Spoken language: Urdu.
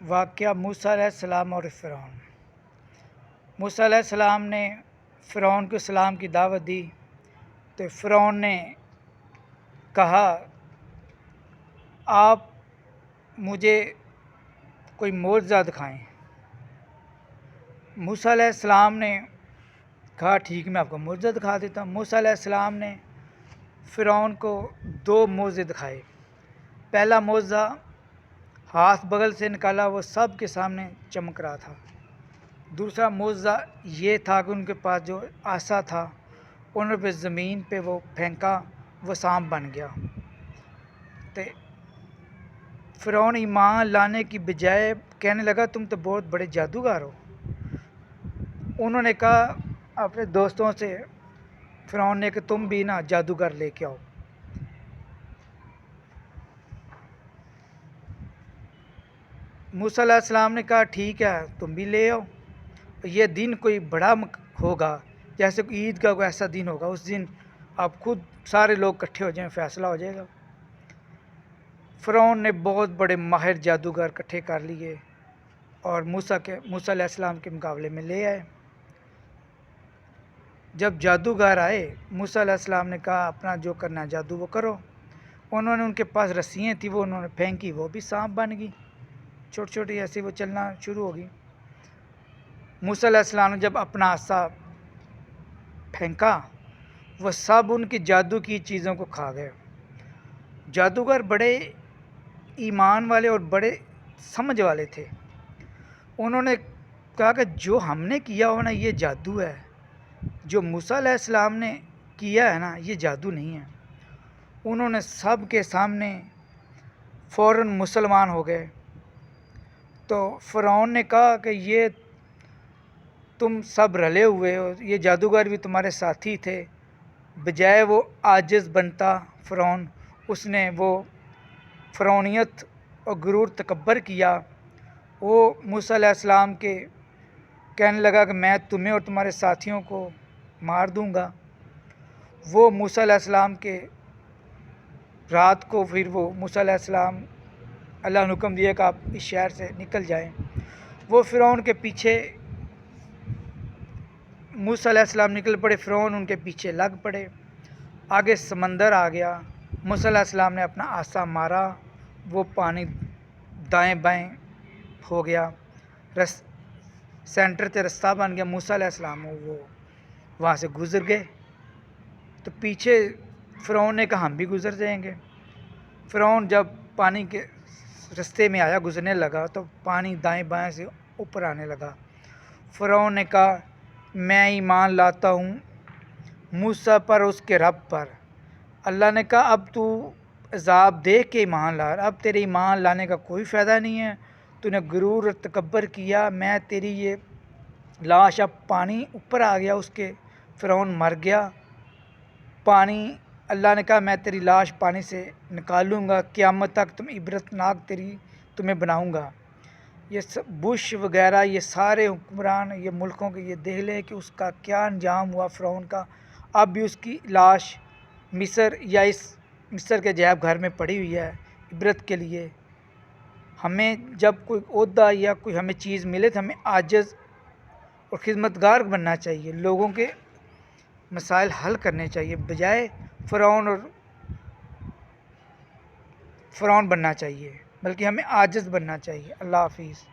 واقعہ موسیٰ علیہ السلام اور فرعون۔ موسیٰ علیہ السلام نے فرعون کو اسلام کی دعوت دی تو فرعون نے کہا آپ مجھے کوئی معجزہ دکھائیں۔ موسیٰ علیہ السلام نے کہا ٹھیک میں آپ کو معجزہ دکھا دیتا ہوں۔ موسیٰ علیہ السلام نے فرعون کو 2 معجزے دکھائے۔ پہلا معجزہ ہاتھ بغل سے نکالا، وہ سب کے سامنے چمک رہا تھا۔ دوسرا معجزہ یہ تھا کہ ان کے پاس جو عصا تھا انہوں نے زمین پہ وہ پھینکا، وہ سانپ بن گیا۔ تو فرعون ایمان لانے کی بجائے کہنے لگا تم تو بہت بڑے جادوگر ہو۔ انہوں نے کہا اپنے دوستوں سے، فرعون نے کہ تم بھی نا جادوگر لے کے آؤ۔ موسیٰ علیہ السلام نے کہا ٹھیک ہے تم بھی لے آؤ، یہ دن کوئی بڑا ہوگا، جیسے کوئی عید کا کوئی ایسا دن ہوگا، اس دن آپ خود سارے لوگ اکٹھے ہو جائیں، فیصلہ ہو جائے گا۔ فرعون نے بہت بڑے ماہر جادوگر اکٹھے کر لیے اور موسیٰ علیہ السلام کے مقابلے میں لے آئے۔ جب جادوگر آئے موسیٰ علیہ السلام نے کہا اپنا جو کرنا ہے جادو وہ کرو۔ انہوں نے ان کے پاس رسیاں تھیں، وہ انہوں نے پھینکی، وہ بھی سانپ بن گئی، چھوٹی چھوٹی ایسی وہ چلنا شروع ہو گئی۔ موسیٰ علیہ السلام نے جب اپنا عصا پھینکا وہ سب ان کی جادو کی چیزوں کو کھا گئے۔ جادوگر بڑے ایمان والے اور بڑے سمجھ والے تھے۔ انہوں نے کہا کہ جو ہم نے کیا ہو نا یہ جادو ہے، جو موسیٰ علیہ السلام نے کیا ہے نا یہ جادو نہیں ہے۔ انہوں نے سب کے سامنے فوراً مسلمان ہو گئے۔ تو فرعون نے کہا کہ یہ تم سب رلے ہوئے ہو، یہ جادوگر بھی تمہارے ساتھی تھے۔ بجائے وہ عاجز بنتا فرعون، اس نے وہ فرعونیت اور غرور تکبر کیا۔ وہ موسیٰ علیہ السلام کے کہنے لگا کہ میں تمہیں اور تمہارے ساتھیوں کو مار دوں گا۔ وہ موسیٰ علیہ السلام کے رات کو پھر وہ موسیٰ علیہ السلام اللہ نے حکم دیا کہ آپ اس شہر سے نکل جائیں۔ وہ فرعون کے پیچھے موسیٰ علیہ السلام نکل پڑے، فرعون ان کے پیچھے لگ پڑے۔ آگے سمندر آ گیا، موسیٰ علیہ السلام نے اپنا عصا مارا، وہ پانی دائیں بائیں ہو گیا، سینٹر سے رستہ بن گیا۔ موسیٰ علیہ السلام وہ وہاں سے گزر گئے تو پیچھے فرعون نے کہا ہم بھی گزر جائیں گے۔ فرعون جب پانی کے رستے میں آیا، گزرنے لگا تو پانی دائیں بائیں سے اوپر آنے لگا۔ فرعون نے کہا میں ایمان لاتا ہوں موسیٰ پر، اس کے رب پر۔ اللہ نے کہا اب تو عذاب دیکھ کے ایمان لا، اب تیرے ایمان لانے کا کوئی فائدہ نہیں ہے، تو نے غرور اور تکبر کیا، میں تیری یہ لاش، اب پانی اوپر آ گیا، اس کے فرعون مر گیا۔ پانی اللہ نے کہا میں تیری لاش پانی سے نکالوں گا، قیامت تک تم عبرتناک تمہیں بناؤں گا۔ یہ بش وغیرہ یہ سارے حکمران یہ ملکوں کے یہ دیکھ لیں کہ اس کا کیا انجام ہوا فرعون کا۔ اب بھی اس کی لاش مصر یا اس مصر کے عجائب گھر میں پڑی ہوئی ہے عبرت کے لیے۔ ہمیں جب کوئی عہدہ یا کوئی ہمیں چیز ملے تو ہمیں عاجز اور خدمتگار بننا چاہیے، لوگوں کے مسائل حل کرنے چاہیے، بجائے فرعون بننا چاہیے، بلکہ ہمیں عاجز بننا چاہیے۔ اللہ حافظ۔